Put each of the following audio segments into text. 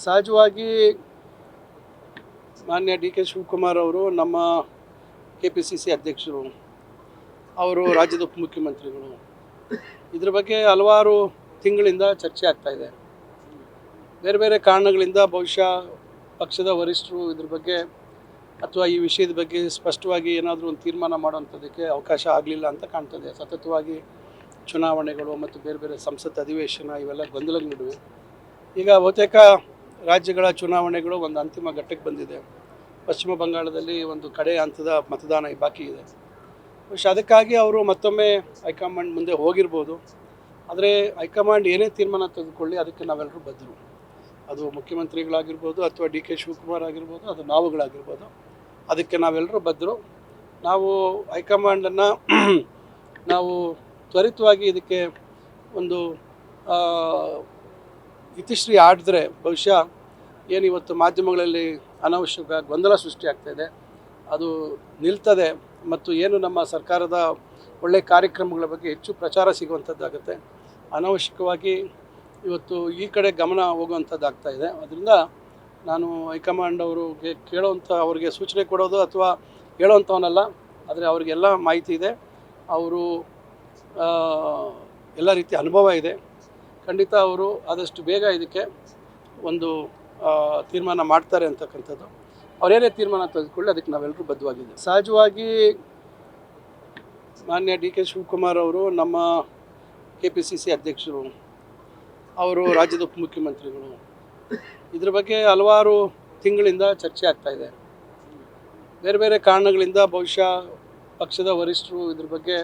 ಸಹಜವಾಗಿ ಮಾನ್ಯ D K Shivakumar ಅವರು ನಮ್ಮ KPCC ಅಧ್ಯಕ್ಷರು, ಅವರು ರಾಜ್ಯದ ಉಪಮುಖ್ಯಮಂತ್ರಿಗಳು. ಇದ್ರ ಬಗ್ಗೆ ಹಲವಾರು ತಿಂಗಳಿಂದ ಚರ್ಚೆ ಆಗ್ತಾ ಇದೆ. ಬೇರೆ ಬೇರೆ ಕಾರಣಗಳಿಂದ ಬಹುಶಃ ಪಕ್ಷದ ವರಿಷ್ಠರು ಇದ್ರ ಬಗ್ಗೆ ಅಥವಾ ಈ ವಿಷಯದ ಬಗ್ಗೆ ಸ್ಪಷ್ಟವಾಗಿ ಏನಾದರೂ ಒಂದು ತೀರ್ಮಾನ ಮಾಡುವಂಥದ್ದಕ್ಕೆ ಅವಕಾಶ ಆಗಲಿಲ್ಲ ಅಂತ ಕಾಣ್ತದೆ. ಸತತವಾಗಿ ಚುನಾವಣೆಗಳು ಮತ್ತು ಬೇರೆ ಬೇರೆ ಸಂಸತ್ ಅಧಿವೇಶನ ಇವೆಲ್ಲ ಗೊಂದಲದ ನಡುವೆ ಈಗ ಬಹುತೇಕ ರಾಜ್ಯಗಳ ಚುನಾವಣೆಗಳು ಒಂದು ಅಂತಿಮ ಘಟ್ಟಕ್ಕೆ ಬಂದಿದೆ. ಪಶ್ಚಿಮ ಬಂಗಾಳದಲ್ಲಿ ಒಂದು ಕಡೆ ಹಂತದ ಮತದಾನ ಬಾಕಿ ಇದೆ. ಬಹುಶಃ ಅದಕ್ಕಾಗಿ ಅವರು ಮತ್ತೊಮ್ಮೆ ಹೈಕಮಾಂಡ್ ಮುಂದೆ ಹೋಗಿರ್ಬೋದು. ಆದರೆ ಹೈಕಮಾಂಡ್ ಏನೇ ತೀರ್ಮಾನ ತೆಗೆದುಕೊಳ್ಳಿ ಅದಕ್ಕೆ ನಾವೆಲ್ಲರೂ ಬದ್ಧರು. ಅದು ಮುಖ್ಯಮಂತ್ರಿಗಳಾಗಿರ್ಬೋದು ಅಥವಾ ಡಿ ಕೆ ಶಿವಕುಮಾರ್ ಆಗಿರ್ಬೋದು, ಅದು ನಾವುಗಳಾಗಿರ್ಬೋದು, ಅದಕ್ಕೆ ನಾವೆಲ್ಲರೂ ಬದ್ಧರು. ನಾವು ಹೈಕಮಾಂಡನ್ನು ನಾವು ತ್ವರಿತವಾಗಿ ಇದಕ್ಕೆ ಒಂದು ಇತಿಶ್ರೀ ಆಡಿದ್ರೆ ಬಹುಶಃ ಏನು ಇವತ್ತು ಮಾಧ್ಯಮಗಳಲ್ಲಿ ಅನಾವಶ್ಯಕ ಗೊಂದಲ ಸೃಷ್ಟಿಯಾಗ್ತಾಯಿದೆ ಅದು ನಿಲ್ತದೆ ಮತ್ತು ಏನು ನಮ್ಮ ಸರ್ಕಾರದ ಒಳ್ಳೆಯ ಕಾರ್ಯಕ್ರಮಗಳ ಬಗ್ಗೆ ಹೆಚ್ಚು ಪ್ರಚಾರ ಸಿಗುವಂಥದ್ದಾಗುತ್ತೆ. ಅನಾವಶ್ಯಕವಾಗಿ ಇವತ್ತು ಈ ಕಡೆ ಗಮನ ಹೋಗುವಂಥದ್ದಾಗ್ತಾಯಿದೆ. ಅದರಿಂದ ನಾನು ಹೈಕಮಾಂಡ್ ಅವ್ರಿಗೆ ಅವ್ರಿಗೆ ಸೂಚನೆ ಕೊಡೋದು ಅಥವಾ ಹೇಳೋವಂಥವನಲ್ಲ, ಆದರೆ ಅವರಿಗೆಲ್ಲ ಮಾಹಿತಿ ಇದೆ. ಅವರು ಎಲ್ಲ ರೀತಿಯ ಅನುಭವ ಇದೆ. ಖಂಡಿತ ಅವರು ಆದಷ್ಟು ಬೇಗ ಇದಕ್ಕೆ ಒಂದು ತೀರ್ಮಾನ ಮಾಡ್ತಾರೆ ಅಂತಕ್ಕಂಥದ್ದು. ಅವರೇನೇ ತೀರ್ಮಾನ ತೆಗೆದುಕೊಳ್ಳಿ ಅದಕ್ಕೆ ನಾವೆಲ್ಲರೂ ಬದ್ಧವಾಗಿದ್ದೇವೆ. ಸಹಜವಾಗಿ ಮಾನ್ಯ ಡಿ ಕೆ ಶಿವಕುಮಾರ್ ಅವರು ನಮ್ಮ KPCC ಅಧ್ಯಕ್ಷರು, ಅವರು ರಾಜ್ಯದ ಉಪಮುಖ್ಯಮಂತ್ರಿಗಳು. ಇದ್ರ ಬಗ್ಗೆ ಹಲವಾರು ತಿಂಗಳಿಂದ ಚರ್ಚೆ ಆಗ್ತಾ ಇದೆ. ಬೇರೆ ಬೇರೆ ಕಾರಣಗಳಿಂದ ಬಹುಶಃ ಪಕ್ಷದ ವರಿಷ್ಠರು ಇದ್ರ ಬಗ್ಗೆ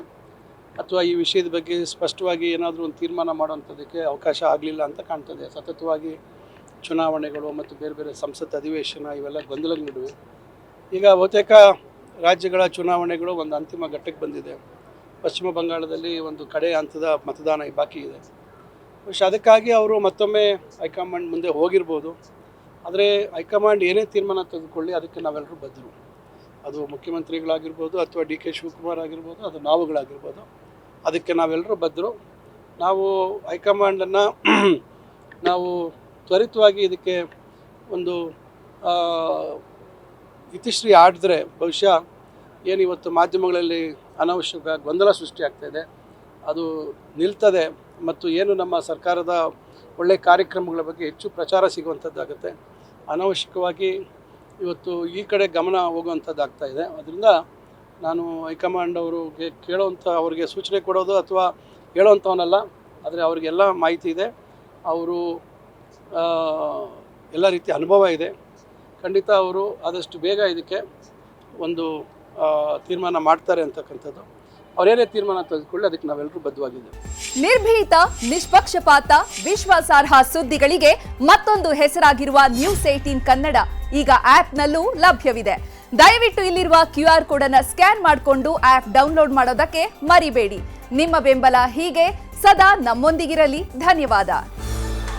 ಅಥವಾ ಈ ವಿಷಯದ ಬಗ್ಗೆ ಸ್ಪಷ್ಟವಾಗಿ ಏನಾದರೂ ಒಂದು ತೀರ್ಮಾನ ಮಾಡುವಂಥದ್ದಕ್ಕೆ ಅವಕಾಶ ಆಗಲಿಲ್ಲ ಅಂತ ಕಾಣ್ತದೆ. ಸತತವಾಗಿ ಚುನಾವಣೆಗಳು ಮತ್ತು ಬೇರೆ ಬೇರೆ ಸಂಸತ್ ಅಧಿವೇಶನ ಇವೆಲ್ಲ ಗೊಂದಲದ ನಡುವೆ ಈಗ ಬಹುತೇಕ ರಾಜ್ಯಗಳ ಚುನಾವಣೆಗಳು ಒಂದು ಅಂತಿಮ ಘಟ್ಟಕ್ಕೆ ಬಂದಿದೆ. ಪಶ್ಚಿಮ ಬಂಗಾಳದಲ್ಲಿ ಒಂದು ಕಡೆ ಹಂತದ ಮತದಾನ ಬಾಕಿ ಇದೆ. ಬಹುಶಃ ಅದಕ್ಕಾಗಿ ಅವರು ಮತ್ತೊಮ್ಮೆ ಹೈಕಮಾಂಡ್ ಮುಂದೆ ಹೋಗಿರ್ಬೋದು. ಆದರೆ ಹೈಕಮಾಂಡ್ ಏನೇ ತೀರ್ಮಾನ ತೆಗೆದುಕೊಳ್ಳಿ ಅದಕ್ಕೆ ನಾವೆಲ್ಲರೂ ಬದ್ಧರು. ಅದು ಮುಖ್ಯಮಂತ್ರಿಗಳಾಗಿರ್ಬೋದು ಅಥವಾ ಡಿ ಕೆ ಶಿವಕುಮಾರ್ ಆಗಿರ್ಬೋದು, ಅದು ನಾವುಗಳಾಗಿರ್ಬೋದು, ಅದಕ್ಕೆ ನಾವೆಲ್ಲರೂ ಬದ್ಧರು. ನಾವು ಹೈಕಮಾಂಡನ್ನು ನಾವು ತ್ವರಿತವಾಗಿ ಇದಕ್ಕೆ ಒಂದು ಇತಿಶ್ರೀ ಆಡಿದ್ರೆ ಬಹುಶಃ ಏನು ಇವತ್ತು ಮಾಧ್ಯಮಗಳಲ್ಲಿ ಅನಾವಶ್ಯಕ ಗೊಂದಲ ಸೃಷ್ಟಿಯಾಗ್ತಾಯಿದೆ ಅದು ನಿಲ್ತದೆ ಮತ್ತು ಏನು ನಮ್ಮ ಸರ್ಕಾರದ ಒಳ್ಳೆಯ ಕಾರ್ಯಕ್ರಮಗಳ ಬಗ್ಗೆ ಹೆಚ್ಚು ಪ್ರಚಾರ ಸಿಗುವಂಥದ್ದಾಗುತ್ತೆ. ಅನಾವಶ್ಯಕವಾಗಿ ಇವತ್ತು ಈ ಕಡೆ ಗಮನ ಹೋಗುವಂಥದ್ದಾಗ್ತಾಯಿದೆ. ಅದರಿಂದ ನಾನು ಹೈಕಮಾಂಡ್ ಅವ್ರಿಗೆ ಸೂಚನೆ ಕೊಡೋದು ಅಥವಾ ಹೇಳೋವಂಥವನಲ್ಲ, ಆದರೆ ಅವರಿಗೆಲ್ಲ ಮಾಹಿತಿ ಇದೆ. ಅವರು ಎಲ್ಲ ರೀತಿಯ ಅನುಭವ ಇದೆ. ಖಂಡಿತ ಅವರು ಆದಷ್ಟು ಬೇಗ ಇದಕ್ಕೆ ಒಂದು ತೀರ್ಮಾನ ಮಾಡ್ತಾರೆ ಅಂತಕ್ಕಂಥದ್ದು. ಅವರೇನೇ ತೀರ್ಮಾನ ತೆಗೆದುಕೊಳ್ಳಿ ಅದಕ್ಕೆ ನಾವೆಲ್ಲರೂ ಬದ್ಧವಾಗಿದ್ದೇವೆ. ನಿರ್ಭೀತ, ನಿಷ್ಪಕ್ಷಪಾತ, ವಿಶ್ವಾಸಾರ್ಹ ಸುದ್ದಿಗಳಿಗೆ ಮತ್ತೊಂದು ಹೆಸರಾಗಿರುವ News18 ಕನ್ನಡ ಈಗ ಆಪ್ನಲ್ಲೂ ಲಭ್ಯವಿದೆ. ದಯವಿಟ್ಟು ಇಲ್ಲಿರುವ QR ಕೋಡ್ ಅನ್ನು ಸ್ಕ್ಯಾನ್ ಮಾಡಿಕೊಂಡು ಆಪ್ ಡೌನ್ಲೋಡ್ ಮಾಡೋದಕ್ಕೆ ಮರಿಬೇಡಿ. ನಿಮ್ಮ ಬೆಂಬಲ ಹೀಗೆ ಸದಾ ನಮ್ಮೊಂದಿಗಿರಲಿ. ಧನ್ಯವಾದ.